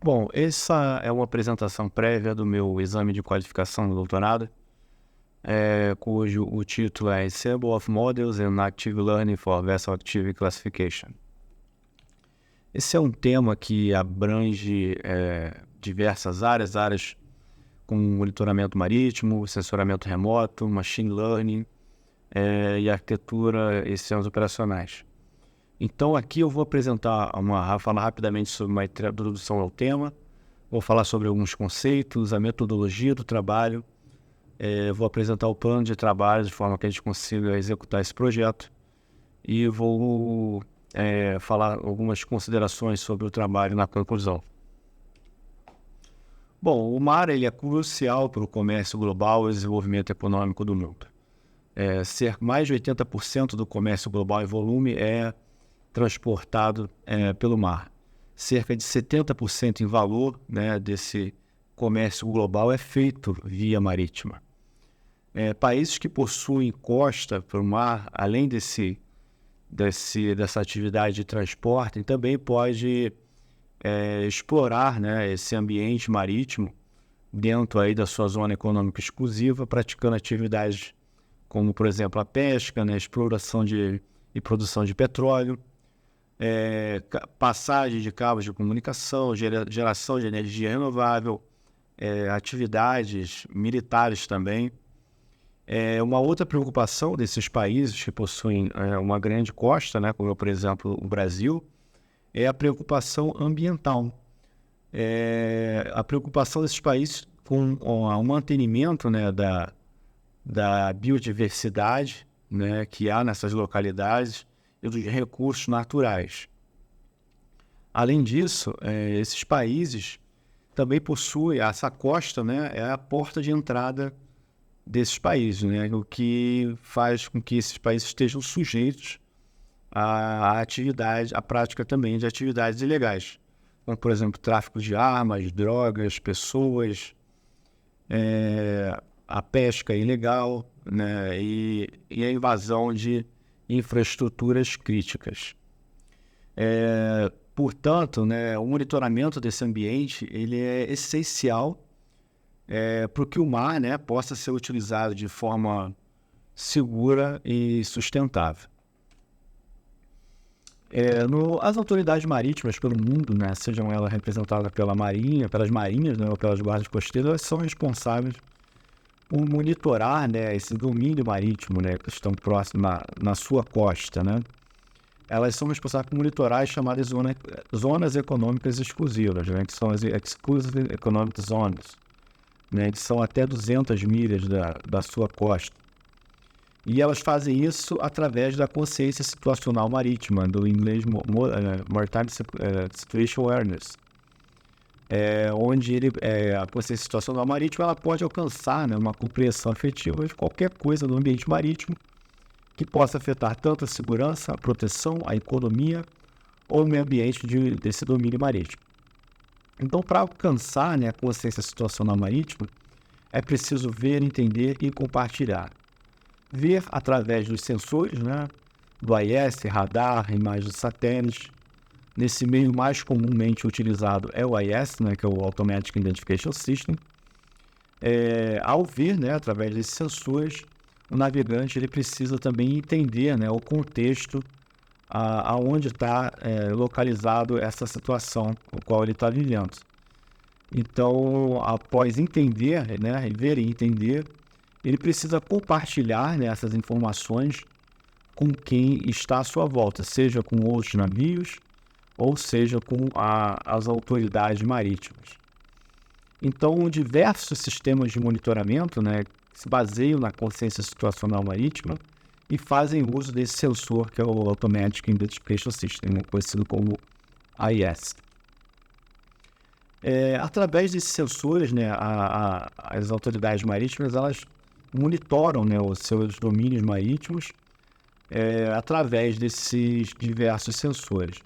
Bom, essa é uma apresentação prévia do meu exame de qualificação do doutorado, cujo o título é Ensemble of Models in Active Learning for Vessel Activity Classification. Esse é um tema que abrange diversas áreas como monitoramento marítimo, sensoramento remoto, machine learning e arquitetura e sistemas operacionais. Então aqui eu vou falar rapidamente sobre uma introdução ao tema, vou falar sobre alguns conceitos, a metodologia do trabalho, vou apresentar o plano de trabalho de forma que a gente consiga executar esse projeto e vou falar algumas considerações sobre o trabalho na conclusão. Bom, o mar ele é crucial para o comércio global e o desenvolvimento econômico do mundo. Mais de 80% do comércio global em volume é transportado pelo mar. Cerca de 70% em valor, né, desse comércio global é feito via marítima. Países que possuem costa para o mar, além dessa atividade de transporte, também pode explorar, né, esse ambiente marítimo dentro aí da sua zona econômica exclusiva, praticando atividades como, por exemplo, a pesca, né, exploração e produção de petróleo, passagem de cabos de comunicação, geração de energia renovável, atividades militares também. Uma outra preocupação desses países que possuem uma grande costa, né, como por exemplo o Brasil, é a preocupação ambiental. A preocupação desses países com o mantenimento, né, da biodiversidade, né, que há nessas localidades e dos recursos naturais. Além disso, esses países também possuem essa costa, né, é a porta de entrada desses países, né, o que faz com que esses países estejam sujeitos à prática também de atividades ilegais, como, por exemplo, tráfico de armas, drogas, pessoas, a pesca ilegal, né, e a invasão de infraestruturas críticas. Portanto, né, o monitoramento desse ambiente ele é essencial para que o mar, né, possa ser utilizado de forma segura e sustentável. As autoridades marítimas pelo mundo, né, sejam elas representadas pela Marinha, pelas marinhas, né, ou pelas guardas costeiras, elas são responsáveis por monitorar, né, esse domínio marítimo, né, que estão próximos na sua costa, né. Elas são responsáveis por monitorar as chamadas zonas econômicas exclusivas, né, que são as Exclusive Economic Zones, né, que são até 200 milhas da sua costa. E elas fazem isso através da consciência situacional marítima, do inglês Maritime Situation Awareness, onde a consciência situacional marítima ela pode alcançar, né, uma compreensão efetiva de qualquer coisa no ambiente marítimo que possa afetar tanto a segurança, a proteção, a economia ou o meio ambiente desse domínio marítimo. Então, para alcançar, né, a consciência situacional marítima, é preciso ver, entender e compartilhar. Ver através dos sensores, né, do AIS, radar, imagens de satélites. Nesse meio mais comumente utilizado é o AIS, né, que é o Automatic Identification System. Ao ver, né, através desses sensores, o navegante ele precisa também entender, né, o contexto aonde está localizado essa situação, o qual ele está vivendo. Então, após entender, né, ver e entender, ele precisa compartilhar, né, essas informações com quem está à sua volta, seja com outros navios ou seja com as autoridades marítimas. Então, diversos sistemas de monitoramento, né, se baseiam na consciência situacional marítima e fazem uso desse sensor que é o Automatic Identification System, conhecido como AIS. Através desses sensores, né, as autoridades marítimas elas monitoram, né, os seus domínios marítimos através desses diversos sensores.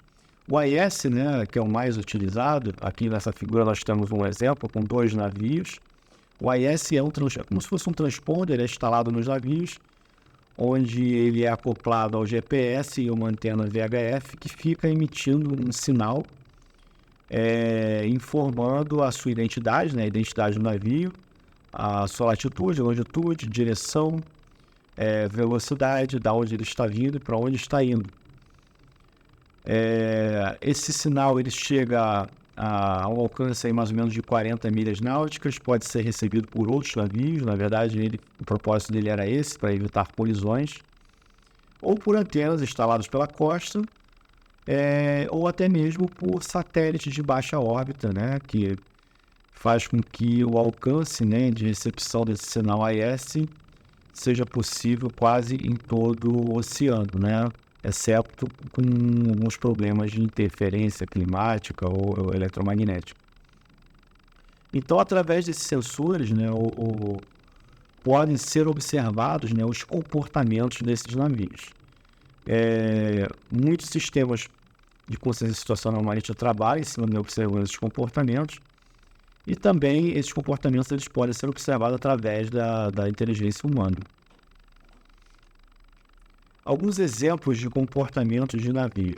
O AIS, né, que é o mais utilizado, aqui nessa figura nós temos um exemplo com 2 navios. O AIS é como se fosse um transponder instalado nos navios, onde ele é acoplado ao GPS e uma antena VHF que fica emitindo um sinal informando a sua identidade, né, a identidade do navio, a sua latitude, longitude, direção, velocidade, da onde ele está vindo e para onde está indo. Esse sinal ele chega a um alcance aí mais ou menos de 40 milhas náuticas, pode ser recebido por outros navios, na verdade o propósito dele era esse, para evitar colisões, ou por antenas instaladas pela costa, ou até mesmo por satélites de baixa órbita, né, que faz com que o alcance, né, de recepção desse sinal AIS seja possível quase em todo o oceano, né, exceto com alguns problemas de interferência climática ou eletromagnética. Então, através desses sensores, né, podem ser observados, né, os comportamentos desses navios. Muitos sistemas de consciência situacional marítima trabalham em cima de observando esses comportamentos, e também esses comportamentos eles podem ser observados através da inteligência humana. Alguns exemplos de comportamento de navio.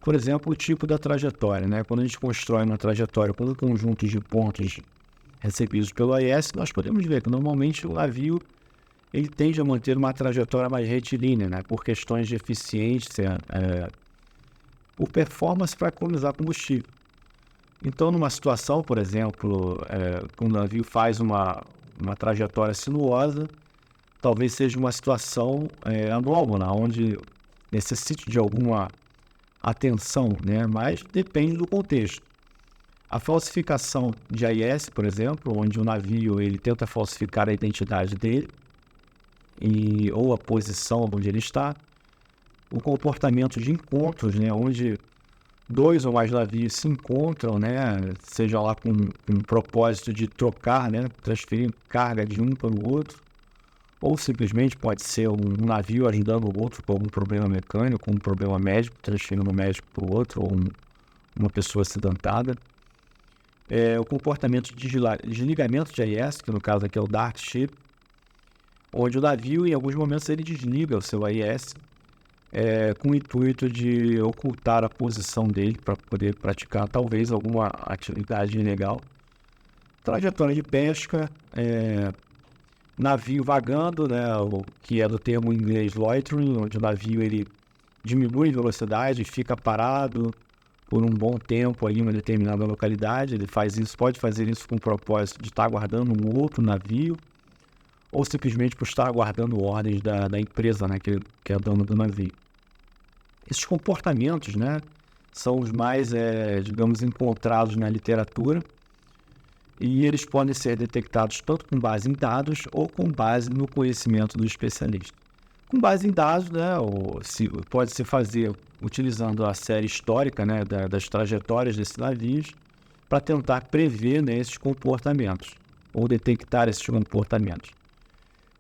Por exemplo, o tipo da trajetória, né? Quando a gente constrói uma trajetória com um conjunto de pontos recebidos pelo AIS, nós podemos ver que normalmente o navio ele tende a manter uma trajetória mais retilínea, né? Por questões de eficiência, por performance para economizar combustível. Então, numa situação, por exemplo, quando o navio faz uma trajetória sinuosa, talvez seja uma situação anômala, onde necessite de alguma atenção, né? Mas depende do contexto. A falsificação de AIS, por exemplo, onde o navio ele tenta falsificar a identidade dele ou a posição onde ele está. O comportamento de encontros, né? Onde 2 ou mais navios se encontram, né? Seja lá com um propósito de trocar, né? Transferir carga de um para o outro. Ou simplesmente pode ser um navio ajudando o outro com algum problema mecânico, com um problema médico, transferindo um médico para o outro, ou uma pessoa acidentada. O comportamento de desligamento de AIS, que no caso aqui é o Dark Ship, onde o navio, em alguns momentos, ele desliga o seu AIS com o intuito de ocultar a posição dele para poder praticar talvez alguma atividade ilegal. Trajetória de pesca, navio vagando, né, o que é do termo em inglês loitering, onde o navio ele diminui a velocidade, fica parado por um bom tempo ali em uma determinada localidade. Ele pode fazer isso com o propósito de estar aguardando um outro navio, ou simplesmente por estar aguardando ordens da empresa, né, que é dona do navio. Esses comportamentos, né, são os mais, digamos, encontrados na literatura, e eles podem ser detectados tanto com base em dados ou com base no conhecimento do especialista. Com base em dados, né, pode-se fazer utilizando a série histórica, né, das trajetórias desses navios para tentar prever, né, esses comportamentos ou detectar esses comportamentos.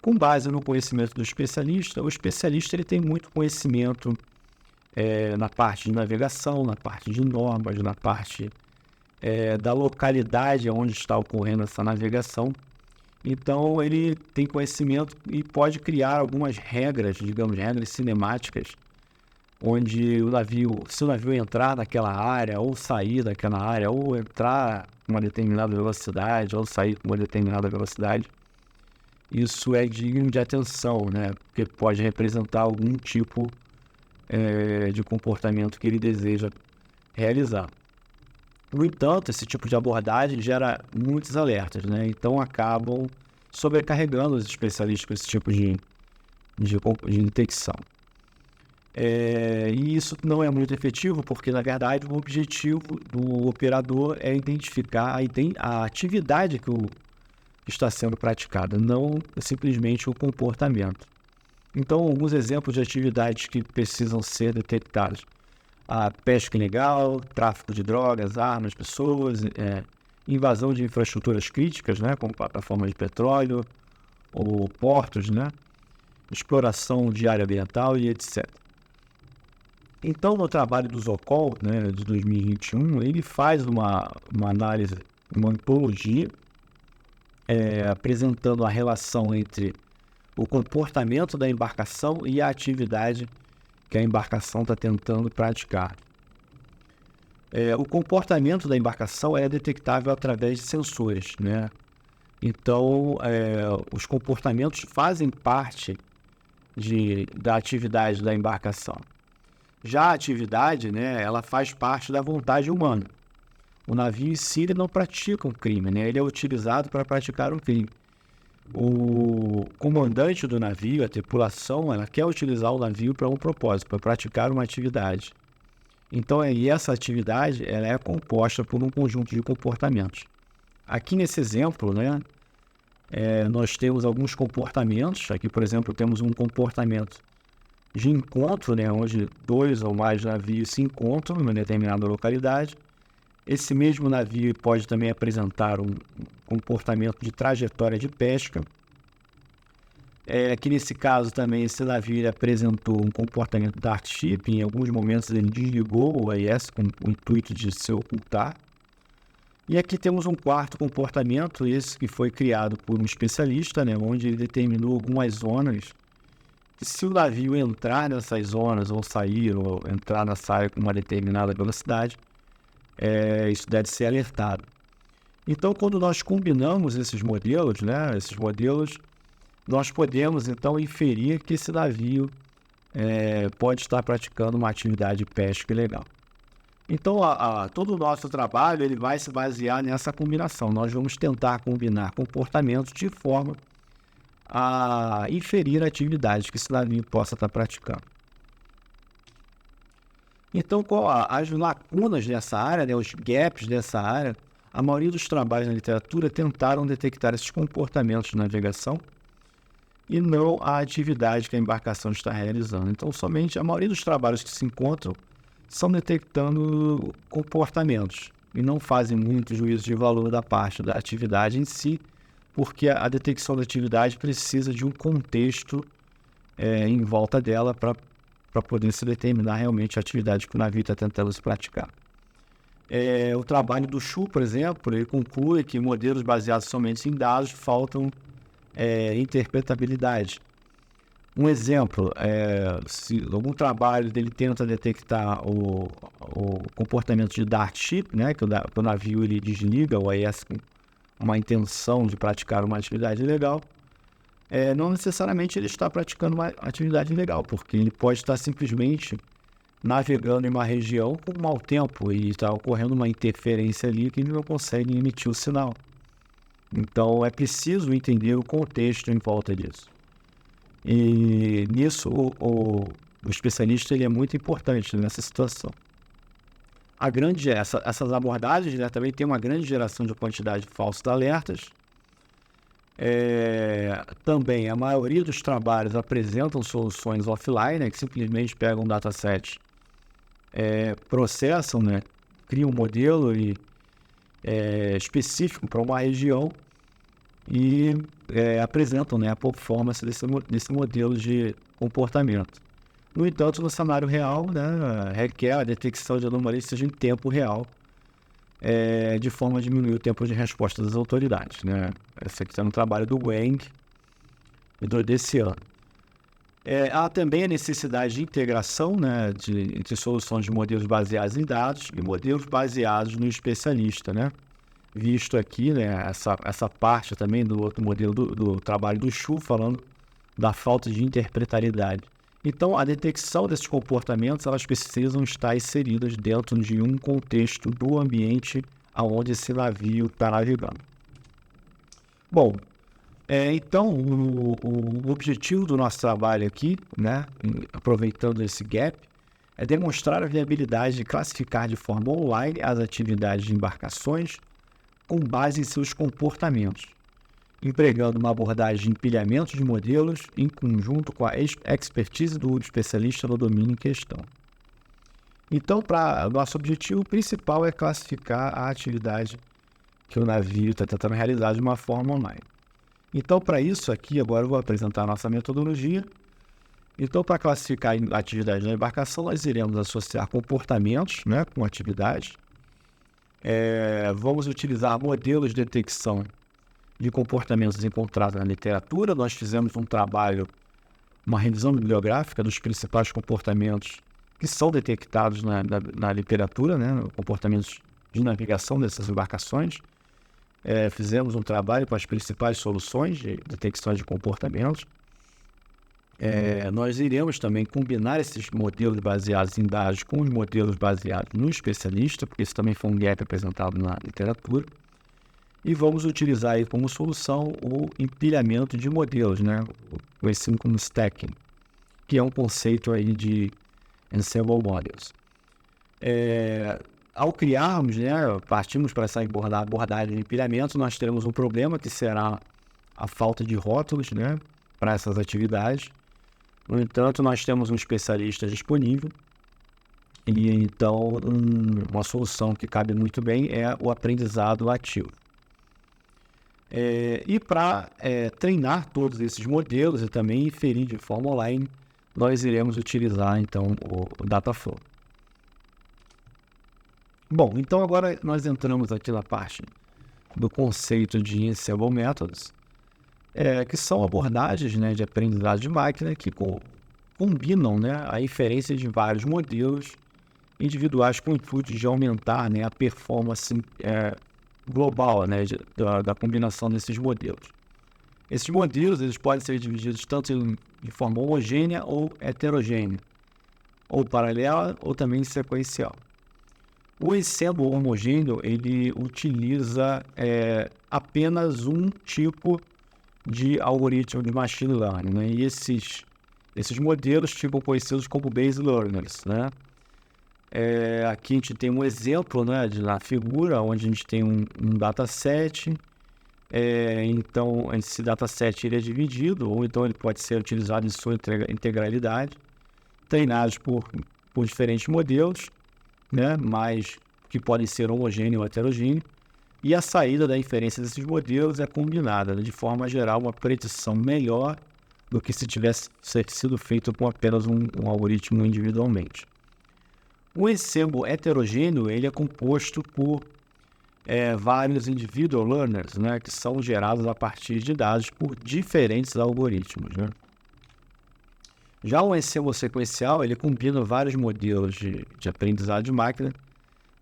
Com base no conhecimento do especialista, o especialista ele tem muito conhecimento na parte de navegação, na parte de normas, na parte da localidade onde está ocorrendo essa navegação. Então, ele tem conhecimento e pode criar algumas regras, digamos, regras cinemáticas, onde se o navio entrar naquela área, ou sair daquela área, ou entrar com uma determinada velocidade, ou sair com uma determinada velocidade, isso é digno de atenção, né? Porque pode representar algum tipo de comportamento que ele deseja realizar. No entanto, esse tipo de abordagem gera muitos alertas, né? Então acabam sobrecarregando os especialistas com esse tipo de detecção. E isso não é muito efetivo porque, na verdade, o objetivo do operador é identificar a atividade que está sendo praticada, não simplesmente o comportamento. Então, alguns exemplos de atividades que precisam ser detectadas: a pesca ilegal, tráfico de drogas, armas, pessoas, invasão de infraestruturas críticas, né, como plataformas de petróleo ou portos, né, exploração de área ambiental e etc. Então, no trabalho do Zocol, né, de 2021, ele faz uma análise, uma antologia, apresentando a relação entre o comportamento da embarcação e a atividade que a embarcação está tentando praticar. O comportamento da embarcação é detectável através de sensores, né? Então, os comportamentos fazem parte da atividade da embarcação. Já a atividade, né, ela faz parte da vontade humana. O navio em si ele não pratica um crime, né? Ele é utilizado para praticar um crime. O comandante do navio, a tripulação, ela quer utilizar o navio para um propósito, para praticar uma atividade. Então, essa atividade ela é composta por um conjunto de comportamentos. Aqui nesse exemplo, né, nós temos alguns comportamentos. Aqui, por exemplo, temos um comportamento de encontro, né, onde 2 ou mais navios se encontram em uma determinada localidade. Esse mesmo navio pode também apresentar um comportamento de trajetória de pesca. Aqui nesse caso também esse navio ele apresentou um comportamento de dark shipping. Em alguns momentos ele desligou o AIS com o intuito de se ocultar. E aqui temos um quarto comportamento, esse que foi criado por um especialista, né, onde ele determinou algumas zonas. Se o navio entrar nessas zonas ou sair ou entrar nessa área com uma determinada velocidade, isso deve ser alertado. Então, quando nós combinamos esses modelos, né, nós podemos então inferir que esse navio pode estar praticando uma atividade de pesca ilegal. Então, todo o nosso trabalho ele vai se basear nessa combinação. Nós vamos tentar combinar comportamentos de forma a inferir atividades que esse navio possa estar praticando. Então, as lacunas dessa área, né, os gaps dessa área, a maioria dos trabalhos na literatura tentaram detectar esses comportamentos de navegação e não a atividade que a embarcação está realizando. Então, somente a maioria dos trabalhos que se encontram são detectando comportamentos e não fazem muito juízo de valor da parte da atividade em si, porque a detecção da atividade precisa de um contexto em volta dela para poder se determinar realmente a atividade que o navio está tentando se praticar. O trabalho do Chu, por exemplo, ele conclui que modelos baseados somente em dados faltam interpretabilidade. Um exemplo, se algum trabalho dele tenta detectar o comportamento de dark ship, né, que o navio ele desliga o AIS com uma intenção de praticar uma atividade ilegal, não necessariamente ele está praticando uma atividade ilegal, porque ele pode estar simplesmente navegando em uma região com mau tempo e está ocorrendo uma interferência ali que ele não consegue emitir o sinal. Então, é preciso entender o contexto em volta disso. E nisso, o especialista ele é muito importante nessa situação. Essas abordagens, né, também tem uma grande geração de quantidade de falsos alertas. Também a maioria dos trabalhos apresentam soluções offline, né, que simplesmente pegam um dataset, processam, né, criam um modelo específico para uma região e apresentam, né, a performance desse modelo de comportamento. No entanto, no cenário real, né, requer a detecção de anomalias seja em tempo real, de forma a diminuir o tempo de resposta das autoridades, né? Esse aqui está no trabalho do Wang desse ano. Há também a necessidade de integração, né, entre soluções de modelos baseados em dados e modelos baseados no especialista, né? Visto aqui, né, essa parte também do outro modelo do trabalho do Chu, falando da falta de interpretabilidade. Então, a detecção desses comportamentos, elas precisam estar inseridas dentro de um contexto do ambiente onde esse navio está navegando. Bom, então, o objetivo do nosso trabalho aqui, né, aproveitando esse gap, é demonstrar a viabilidade de classificar de forma online as atividades de embarcações com base em seus comportamentos, empregando uma abordagem de empilhamento de modelos em conjunto com a expertise do especialista no domínio em questão. Então, nosso objetivo principal é classificar a atividade que o navio está tentando realizar de uma forma online. Então, para isso aqui, agora eu vou apresentar a nossa metodologia. Então, para classificar a atividade da embarcação, nós iremos associar comportamentos, né, com atividade. Vamos utilizar modelos de detecção de comportamentos encontrados na literatura. Nós fizemos um trabalho, uma revisão bibliográfica dos principais comportamentos que são detectados na literatura, né, comportamentos de navegação dessas embarcações. Fizemos um trabalho com as principais soluções de detecção de comportamentos. Nós iremos também combinar esses modelos baseados em dados com os modelos baseados no especialista, porque isso também foi um gap apresentado na literatura. E vamos utilizar aí como solução o empilhamento de modelos, né, conhecido como stacking, que é um conceito aí de Ensemble Models. Ao criarmos, né, partimos para essa abordagem de empilhamento, nós teremos um problema que será a falta de rótulos, né, para essas atividades. No entanto, nós temos um especialista disponível e então uma solução que cabe muito bem é o aprendizado ativo. E para treinar todos esses modelos e também inferir de forma online, nós iremos utilizar então o Dataflow. Bom, então agora nós entramos aqui na parte do conceito de Ensemble Methods, que são abordagens, né, de aprendizado de máquina que combinam, né, a inferência de vários modelos individuais com o intuito de aumentar, né, a performance global, né, da combinação desses modelos. Esses modelos eles podem ser divididos tanto de forma homogênea ou heterogênea, ou paralela ou também sequencial. O ensemble homogêneo ele utiliza apenas um tipo de algoritmo de machine learning, né? E esses modelos ficam conhecidos como base learners, né? Aqui a gente tem um exemplo, né, na figura, onde a gente tem um dataset. Então esse dataset ele é dividido, ou então ele pode ser utilizado em sua integralidade, treinados por diferentes modelos, né, mas que podem ser homogêneo ou heterogêneo, e a saída da inferência desses modelos é combinada, né, de forma a gerar uma predição melhor do que se tivesse sido feito com apenas um algoritmo individualmente. O ensemble heterogêneo ele é composto por vários individual learners, né, que são gerados a partir de dados por diferentes algoritmos, né? Já o ensemble sequencial, ele combina vários modelos de aprendizado de máquina,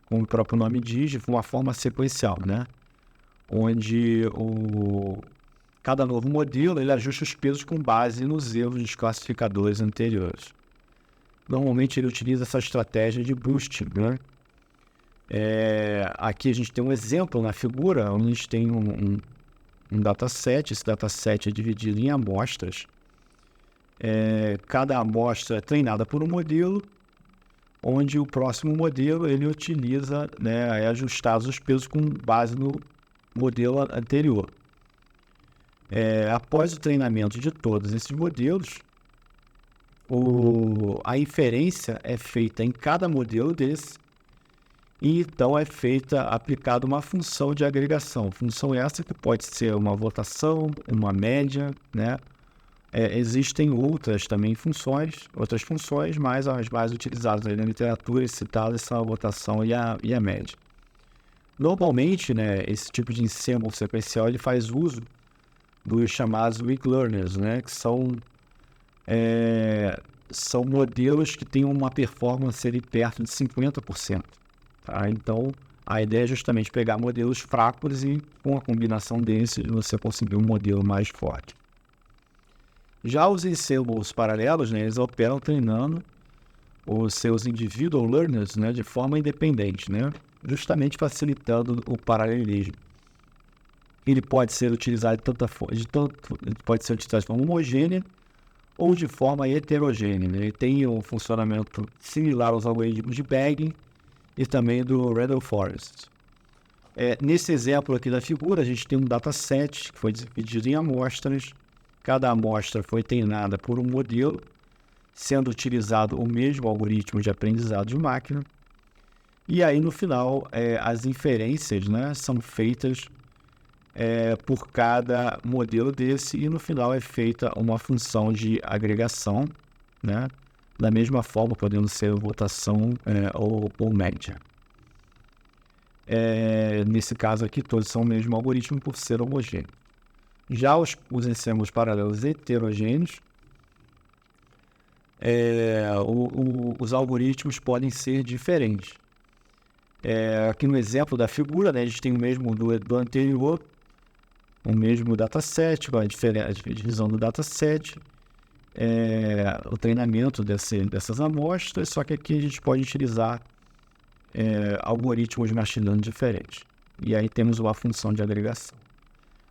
como o próprio nome diz, de uma forma sequencial, né? Onde cada novo modelo ele ajusta os pesos com base nos erros dos classificadores anteriores. Normalmente ele utiliza essa estratégia de boosting, né? Aqui a gente tem um exemplo na figura, onde a gente tem um dataset. Esse dataset é dividido em amostras. Cada amostra é treinada por um modelo, onde o próximo modelo ele utiliza, né, ajustados os pesos com base no modelo anterior. Após o treinamento de todos esses modelos, a inferência é feita em cada modelo desse, e então é aplicada uma função de agregação. Função essa que pode ser uma votação, uma média, né? Existem outras funções, mas as mais utilizadas aí na literatura e citadas são a votação e a média. Normalmente, né, esse tipo de ensemble sequencial ele faz uso dos chamados weak learners, né, que são modelos que têm uma performance ali perto de 50%. Tá? Então, a ideia é justamente pegar modelos fracos e, com a combinação desses, você conseguir um modelo mais forte. Já os ensembles paralelos, né, eles operam treinando os seus individual learners, né, de forma independente, né, justamente facilitando o paralelismo. Ele pode ser utilizado de forma homogênea ou de forma heterogênea, né? Ele tem um funcionamento similar aos algoritmos de Bagging e também do Randall Forest. Nesse exemplo aqui da figura, a gente tem um dataset que foi dividido em amostras. Cada amostra foi treinada por um modelo, sendo utilizado o mesmo algoritmo de aprendizado de máquina. E aí, no final, as inferências, né, são feitas por cada modelo desse, e no final é feita uma função de agregação, né, da mesma forma, podendo ser votação ou média. Nesse caso aqui, todos são o mesmo algoritmo por ser homogêneo. Já os ensembles paralelos heterogêneos, os algoritmos podem ser diferentes. Aqui no exemplo da figura, né, a gente tem o mesmo do anterior, o mesmo dataset, com a divisão do dataset, o treinamento dessas amostras, só que aqui a gente pode utilizar algoritmos de machine learning diferentes. E aí temos uma função de agregação.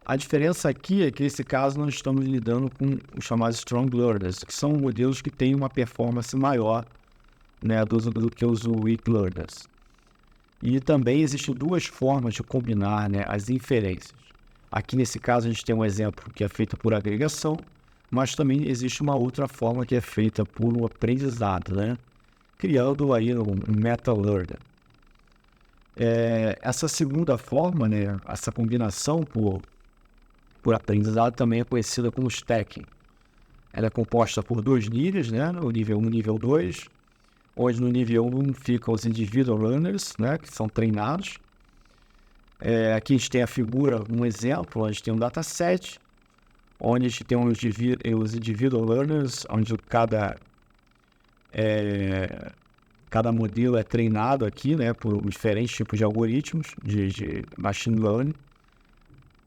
A diferença aqui é que, nesse caso, nós estamos lidando com os chamados strong learners, que são modelos que têm uma performance maior, né, do que os weak learners. E também existem duas formas de combinar, né, as inferências. Aqui, nesse caso, a gente tem um exemplo que é feito por agregação, mas também existe uma outra forma que é feita por um aprendizado, né, criando aí um meta-learner. Essa segunda forma, né, essa combinação por aprendizado também é conhecida como stacking. Ela é composta por dois níveis, né, o nível 1 e o nível 2, onde no nível 1 ficam os individual learners, né, que são treinados. Aqui a gente tem a figura, um exemplo, onde tem um dataset, onde a gente tem os individual learners, onde cada modelo é treinado aqui, né, por diferentes tipos de algoritmos de machine learning.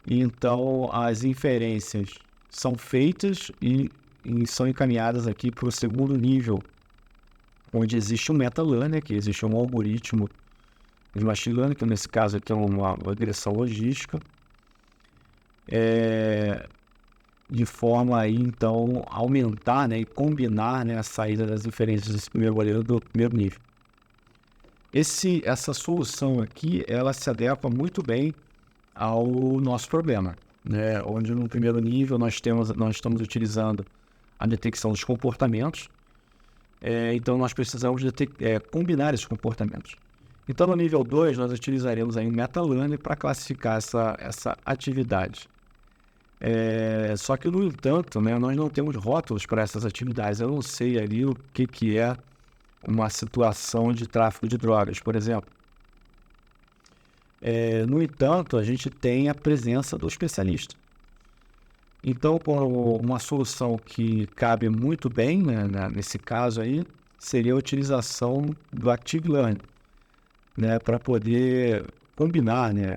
E então as inferências são feitas e são encaminhadas aqui para o segundo nível, onde existe um meta-learner, que existe um algoritmo de machine learning, que nesse caso aqui é uma regressão logística, de forma a então aumentar, né, e combinar, né, a saída das inferências desse primeiro modelo do primeiro nível. Essa solução aqui, ela se adequa muito bem ao nosso problema, né, onde no primeiro nível nós estamos utilizando a detecção dos comportamentos, então nós precisamos combinar esses comportamentos. Então no nível 2 nós utilizaremos aí um meta-learning para classificar essa atividade. Só que, no entanto, né, nós não temos rótulos para essas atividades. Eu não sei ali o que é uma situação de tráfico de drogas, por exemplo. No entanto, a gente tem a presença do especialista. Então, uma solução que cabe muito bem, né, nesse caso aí, seria a utilização do Active Learning, né, para poder combinar, né,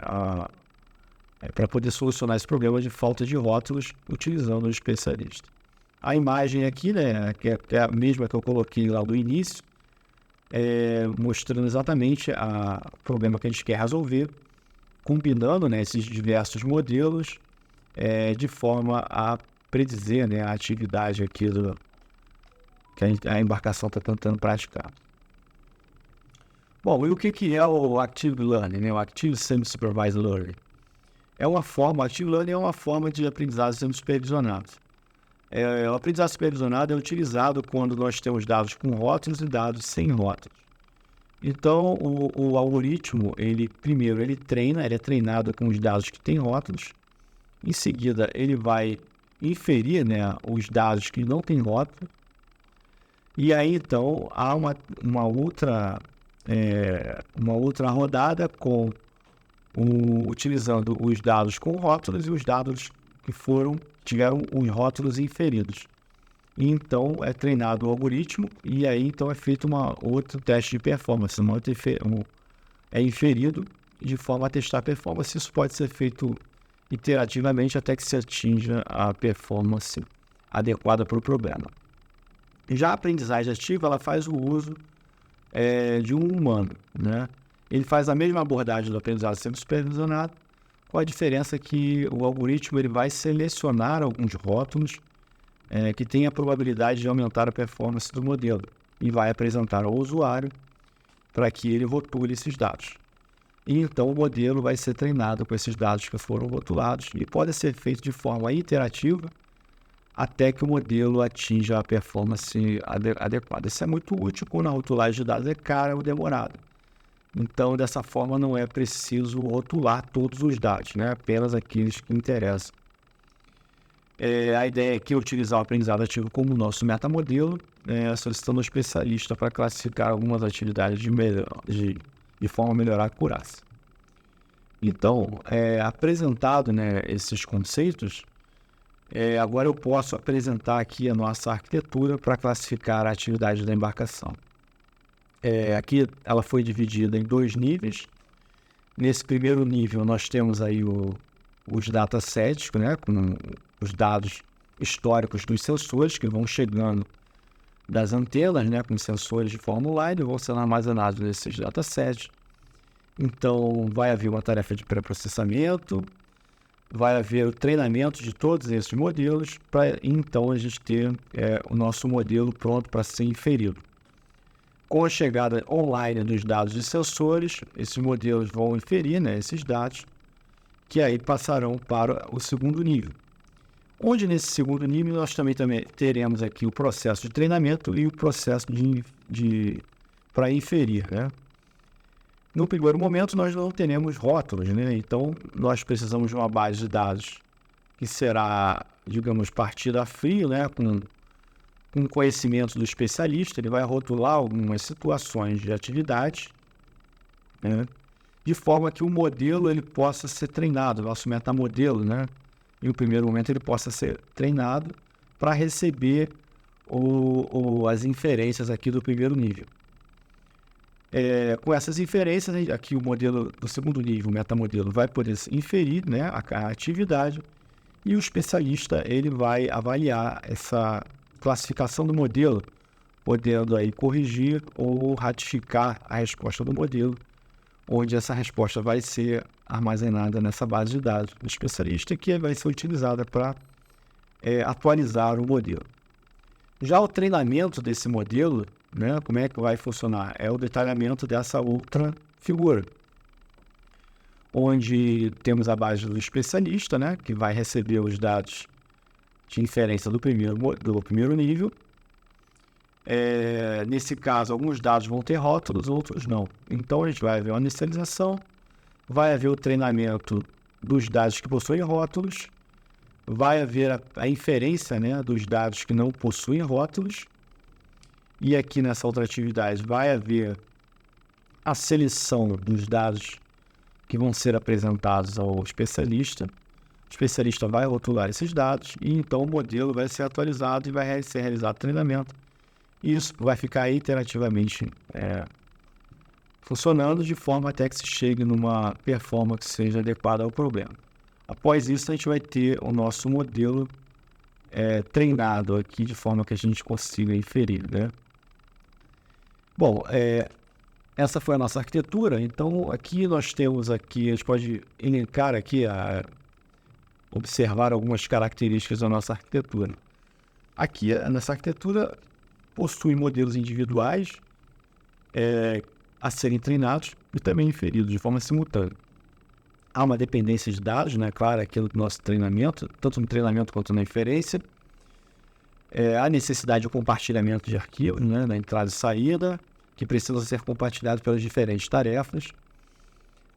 para poder solucionar esse problema de falta de rótulos utilizando o especialista. A imagem aqui, né, que é a mesma que eu coloquei lá no início, mostrando exatamente o problema que a gente quer resolver, combinando, né, esses diversos modelos de forma a predizer, né, a atividade aqui que a embarcação está tentando praticar. Bom, e o que é o Active Learning, né, o Active Semi-Supervised Learning? O Active Learning é uma forma de aprendizado semi-supervisionado. O aprendizado supervisionado é utilizado quando nós temos dados com rótulos e dados sem rótulos. Então, o algoritmo, ele é treinado com os dados que têm rótulos. Em seguida, ele vai inferir, né, os dados que não têm rótulo. E aí, então, há uma outra rodada utilizando os dados com rótulos e os dados que tiveram os rótulos inferidos. E então é treinado o algoritmo e aí então é feito outro teste de performance, é inferido de forma a testar a performance. Isso pode ser feito iterativamente até que se atinja a performance adequada para o problema. Já a aprendizagem ativa, ela faz o uso de um humano, né? Ele faz a mesma abordagem do aprendizado semi-supervisionado, com a diferença que o algoritmo ele vai selecionar alguns rótulos que têm a probabilidade de aumentar a performance do modelo e vai apresentar ao usuário para que ele rotule esses dados. E então o modelo vai ser treinado com esses dados que foram rotulados e pode ser feito de forma iterativa até que o modelo atinja a performance adequada. Isso é muito útil quando a rotulagem de dados é cara ou demorada. Então, dessa forma, não é preciso rotular todos os dados, né? Apenas aqueles que interessam. A ideia aqui é utilizar o aprendizado ativo como nosso metamodelo, solicitando um especialista para classificar algumas atividades de forma a melhorar a acurácia. Então, apresentado, né, esses conceitos, Agora eu posso apresentar aqui a nossa arquitetura para classificar a atividade da embarcação. Aqui ela foi dividida em 2 níveis. Nesse primeiro nível nós temos aí os datasets, né, com os dados históricos dos sensores que vão chegando das antenas, né, com sensores de forma online, vão sendo armazenados nesses datasets. Então vai haver uma tarefa de pré-processamento, vai haver o treinamento de todos esses modelos para então a gente ter o nosso modelo pronto para ser inferido. Com a chegada online dos dados de sensores, esses modelos vão inferir, né, esses dados, que aí passarão para o segundo nível. Onde nesse segundo nível nós também teremos aqui o processo de treinamento e o processo para inferir, né? No primeiro momento nós não teremos rótulos, né? Então nós precisamos de uma base de dados que será, digamos, partida a frio, né, com conhecimento do especialista. Ele vai rotular algumas situações de atividade, né, de forma que o modelo ele possa ser treinado, o nosso metamodelo, né, em um primeiro momento ele possa ser treinado para receber as inferências aqui do primeiro nível. Com essas inferências, aqui o modelo do segundo nível, o metamodelo, vai poder inferir, né, a atividade, e o especialista ele vai avaliar essa classificação do modelo, podendo aí corrigir ou ratificar a resposta do modelo, onde essa resposta vai ser armazenada nessa base de dados do especialista, que vai ser utilizada para atualizar o modelo. Já o treinamento desse modelo, né, como é que vai funcionar? É o detalhamento dessa outra figura, onde temos a base do especialista, né, que vai receber os dados de inferência do primeiro nível. Nesse caso, alguns dados vão ter rótulos, outros não. Então, a gente vai haver uma inicialização, vai haver o treinamento dos dados que possuem rótulos, vai haver a inferência, né, dos dados que não possuem rótulos, e aqui nessa outra atividade vai haver a seleção dos dados que vão ser apresentados ao especialista. O especialista vai rotular esses dados e então o modelo vai ser atualizado e vai ser realizado treinamento. Isso vai ficar iterativamente funcionando de forma até que se chegue numa performance que seja adequada ao problema. Após isso, a gente vai ter o nosso modelo treinado aqui de forma que a gente consiga inferir, né? Bom, essa foi a nossa arquitetura. Então, aqui nós temos aqui, a gente pode elencar aqui, observar algumas características da nossa arquitetura. Aqui, nessa arquitetura, possui modelos individuais a serem treinados e também inferidos de forma simultânea. Há uma dependência de dados, né? Claro, aquilo do nosso treinamento, tanto no treinamento quanto na inferência. Há necessidade de compartilhamento de arquivos, né, na entrada e saída, que precisam ser compartilhados pelas diferentes tarefas.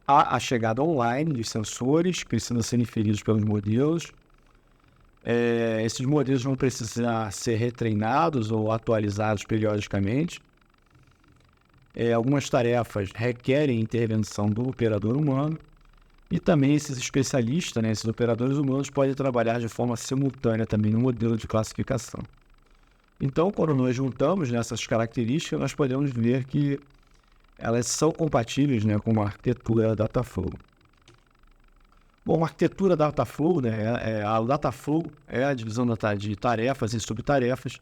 Há a chegada online dos sensores, que precisam ser inferidos pelos modelos. Esses modelos vão precisar ser retreinados ou atualizados periodicamente. Algumas tarefas requerem intervenção do operador humano. E também esses especialistas, né, esses operadores humanos, podem trabalhar de forma simultânea também no modelo de classificação. Então, quando nós juntamos nessas características, nós podemos ver que elas são compatíveis, né, com uma arquitetura Dataflow. Bom, a arquitetura Dataflow, né, a Dataflow é a divisão de tarefas e subtarefas,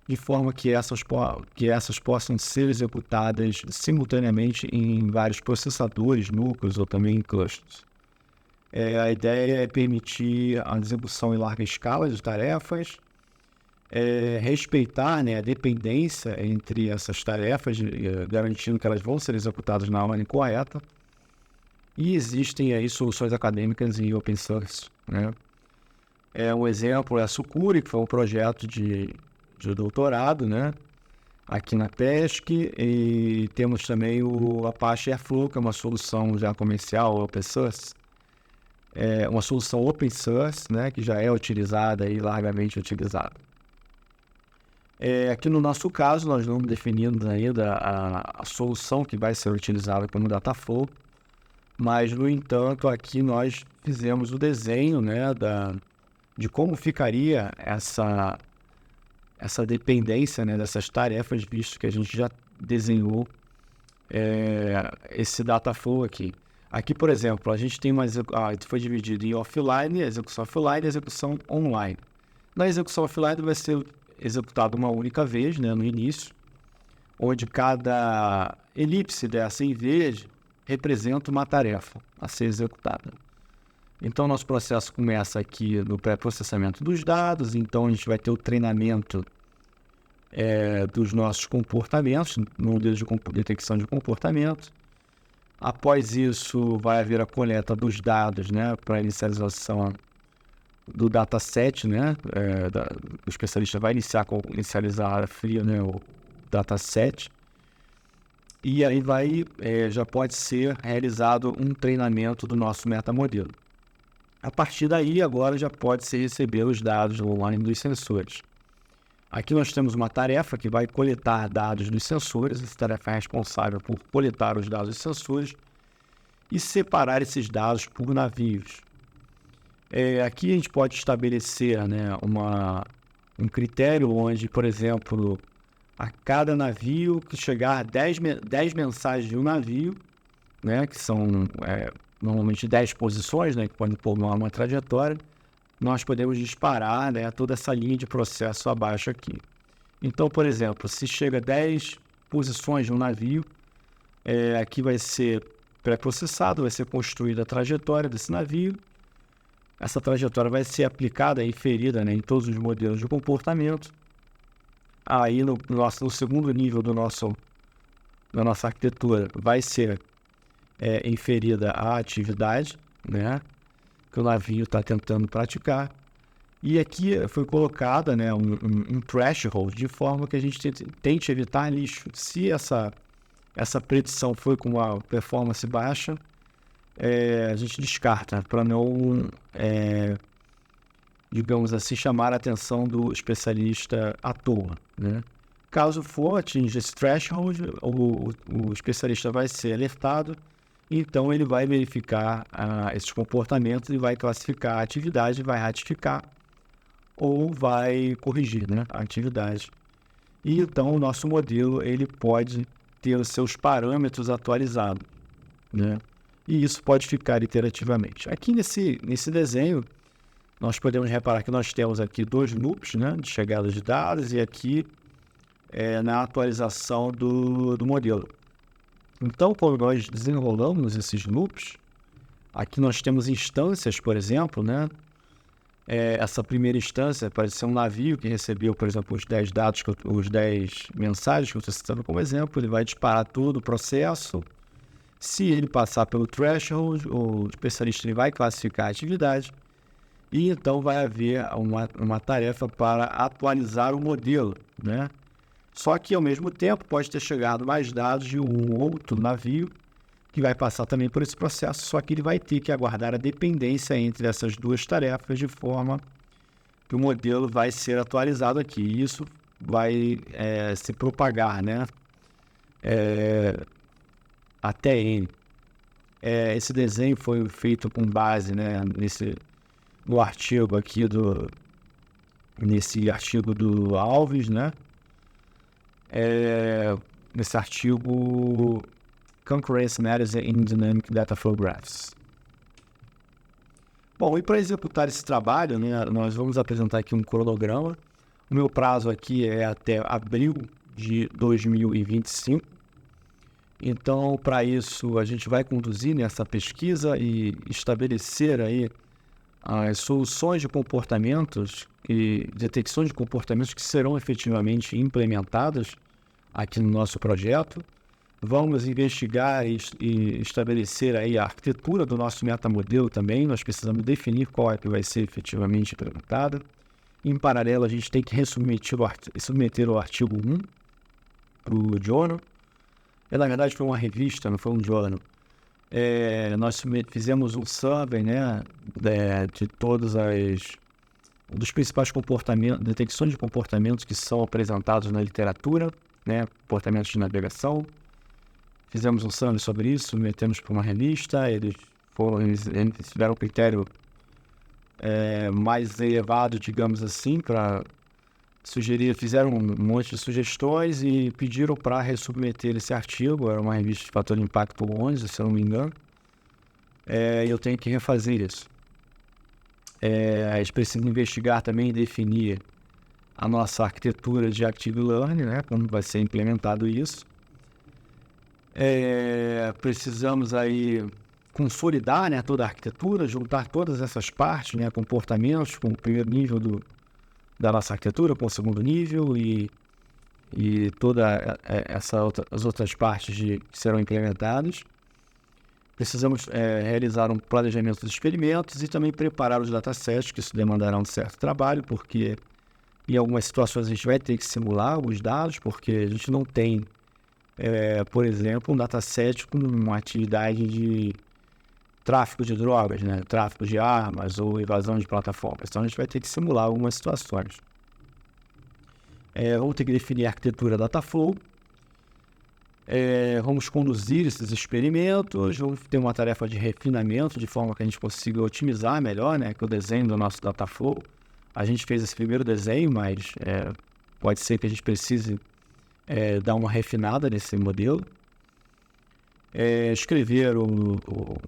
de forma que essas possam ser executadas simultaneamente em vários processadores, núcleos ou também em clusters. A ideia é permitir a execução em larga escala de tarefas, respeitar, né, a dependência entre essas tarefas, garantindo que elas vão ser executadas na ordem correta. E existem aí soluções acadêmicas em open source, né? Um exemplo é a Sucuri, que foi um projeto de doutorado, né, aqui na PESC, e temos também o Apache Airflow, que é uma solução já comercial open source, uma solução open source, né, que já é utilizada e largamente utilizada. Aqui no nosso caso, nós não definimos ainda a solução que vai ser utilizada como Dataflow, mas, no entanto, aqui nós fizemos o desenho, né, de como ficaria essa dependência, né, dessas tarefas, visto que a gente já desenhou esse data flow aqui. Aqui, por exemplo, a gente tem foi dividido em offline, execução offline e execução online. Na execução offline vai ser executado uma única vez, né, no início, onde cada elipse dessa em verde representa uma tarefa a ser executada. Então, nosso processo começa aqui no pré-processamento dos dados, então a gente vai ter o treinamento dos nossos comportamentos, no modelo de detecção de comportamento. Após isso, vai haver a coleta dos dados, né, para a inicialização do dataset, né, o especialista vai inicializar a área fria, né, o dataset, e aí já pode ser realizado um treinamento do nosso metamodelo. A partir daí, agora já pode se receber os dados online dos sensores. Aqui nós temos uma tarefa que vai coletar dados dos sensores. Essa tarefa é responsável por coletar os dados dos sensores e separar esses dados por navios. Aqui a gente pode estabelecer, né, um critério onde, por exemplo, a cada navio que chegar 10 mensagens de um navio, né, que são normalmente 10 posições, né, que podem formar uma trajetória, nós podemos disparar, né, toda essa linha de processo abaixo aqui. Então, por exemplo, se chega a 10 posições de um navio, aqui vai ser pré-processado, vai ser construída a trajetória desse navio. Essa trajetória vai ser aplicada e inferida, né, em todos os modelos de comportamento. Aí, no segundo nível da nossa arquitetura, vai ser inferida a atividade, né, que o navio está tentando praticar. E aqui foi colocada, né, um threshold, de forma que a gente tente evitar lixo. Se essa predição foi com uma performance baixa, a gente descarta, para não, digamos assim, chamar a atenção do especialista à toa, né? Caso for atingir esse threshold, o especialista vai ser alertado, então ele vai verificar esses comportamentos e vai classificar a atividade, vai ratificar ou vai corrigir, né, a atividade. E então o nosso modelo ele pode ter os seus parâmetros atualizados, né? E isso pode ficar iterativamente. Aqui nesse desenho, nós podemos reparar que nós temos aqui 2 loops, né, de chegada de dados e aqui na atualização do modelo. Então, quando nós desenrolamos esses loops, aqui nós temos instâncias, por exemplo, né? Essa primeira instância pode ser um navio que recebeu, por exemplo, os 10 dados, os 10 mensagens que eu estou citando como exemplo, ele vai disparar todo o processo. Se ele passar pelo threshold, o especialista ele vai classificar a atividade e então vai haver uma tarefa para atualizar o modelo, né? Só que, ao mesmo tempo, pode ter chegado mais dados de um outro navio que vai passar também por esse processo, só que ele vai ter que aguardar a dependência entre essas duas tarefas de forma que o modelo vai ser atualizado aqui. E isso vai se propagar, né, até N. Esse desenho foi feito com base, né, no artigo aqui nesse artigo do Alves, né? Nesse artigo Concurrence Matters in Dynamic Data Flow Graphs. Bom, e para executar esse trabalho, né, nós vamos apresentar aqui um cronograma. O meu prazo aqui é até abril de 2025. Então, para isso, a gente vai conduzir nessa pesquisa e estabelecer aí as soluções de comportamentos e detecção de comportamentos que serão efetivamente implementadas aqui no nosso projeto. Vamos investigar e estabelecer aí a arquitetura do nosso metamodelo também. Nós precisamos definir qual é que vai ser efetivamente implementada. Em paralelo, a gente tem que submeter o artigo 1 para o journal. Na verdade, foi uma revista, não foi um journal. Nós fizemos um survey, né, de dos principais comportamentos, detecções de comportamentos que são apresentados na literatura, né, comportamentos de navegação. Fizemos um survey sobre isso, submetemos para uma revista, eles tiveram um critério mais elevado, digamos assim, para sugerir, fizeram um monte de sugestões e pediram para ressubmeter esse artigo. Era uma revista de fator de impacto 11, se eu não me engano. Eu tenho que refazer isso. A gente precisa investigar também e definir a nossa arquitetura de Active Learning, né? Como vai ser implementado isso. Precisamos aí consolidar, né, toda a arquitetura, juntar todas essas partes, né, comportamentos, com o primeiro nível da nossa arquitetura, com o segundo nível e toda as outras partes que serão implementadas. Precisamos realizar um planejamento dos experimentos e também preparar os datasets, que isso demandará um certo trabalho, porque em algumas situações a gente vai ter que simular os dados, porque a gente não tem, por exemplo, um dataset com uma atividade de tráfico de drogas, né? Tráfico de armas ou invasão de plataformas. Então a gente vai ter que simular algumas situações. Vamos ter que definir a arquitetura Dataflow. Vamos conduzir esses experimentos, vamos ter uma tarefa de refinamento, de forma que a gente consiga otimizar melhor, né, que o desenho do nosso Dataflow. A gente fez esse primeiro desenho, mas pode ser que a gente precise dar uma refinada nesse modelo. Escrever o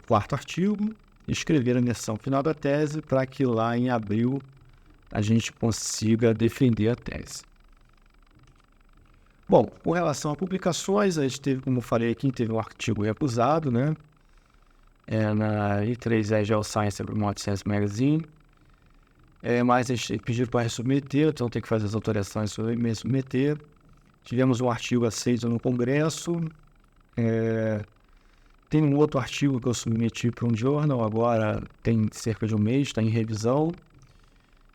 quarto artigo, escrever a versão final da tese, para que lá em abril a gente consiga defender a tese. Bom, com relação a publicações, a gente teve, como eu falei aqui, teve um artigo recusado, né? Na I3 Agile Science and Remote Science Magazine. Mas a gente pediu para resubmeter, então tem que fazer as alterações sobre me submeter. Tivemos um artigo aceito no Congresso. Tem um outro artigo que eu submeti para um journal, agora tem cerca de um mês, está em revisão.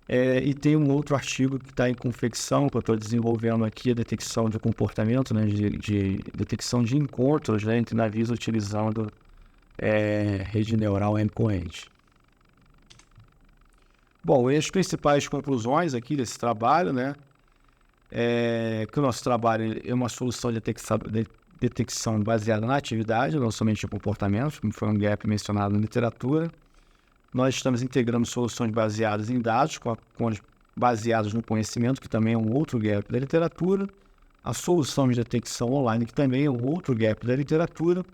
E tem um outro artigo que está em confecção, que eu estou desenvolvendo aqui, a detecção de comportamento, né, de detecção de encontros, né, entre navios utilizando rede neural endpoint. Bom, e as principais conclusões aqui desse trabalho, né, que o nosso trabalho é uma solução de detecção baseada na atividade, não somente em comportamentos, como foi um gap mencionado na literatura. Nós estamos integrando soluções baseadas em dados, baseados no conhecimento, que também é um outro gap da literatura. A solução de detecção online, que também é um outro gap da literatura.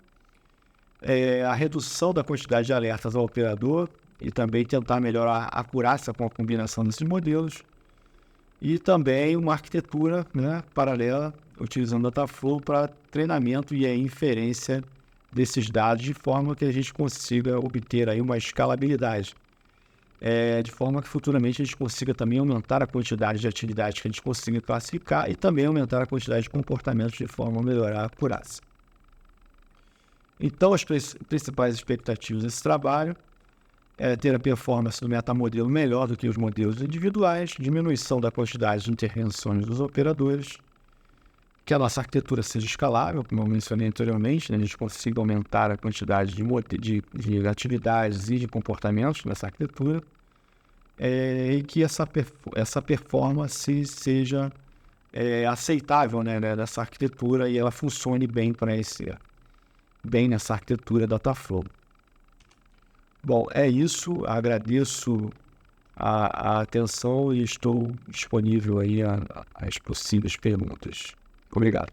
A redução da quantidade de alertas ao operador e também tentar melhorar a acurácia com a combinação desses modelos. E também uma arquitetura, né, paralela, utilizando Dataflow para treinamento e a inferência desses dados, de forma que a gente consiga obter aí uma escalabilidade, de forma que futuramente a gente consiga também aumentar a quantidade de atividades que a gente consiga classificar e também aumentar a quantidade de comportamentos, de forma a melhorar a acurácia. Então, as principais expectativas desse trabalho ter a performance do metamodelo melhor do que os modelos individuais, diminuição da quantidade de intervenções dos operadores, que a nossa arquitetura seja escalável, como eu mencionei anteriormente, né? A gente consiga aumentar a quantidade de atividades e de comportamentos nessa arquitetura, e que essa performance seja aceitável, né, dessa arquitetura e ela funcione bem bem nessa arquitetura Dataflow. Bom, é isso. Agradeço a atenção e estou disponível aí às possíveis perguntas. Obrigado.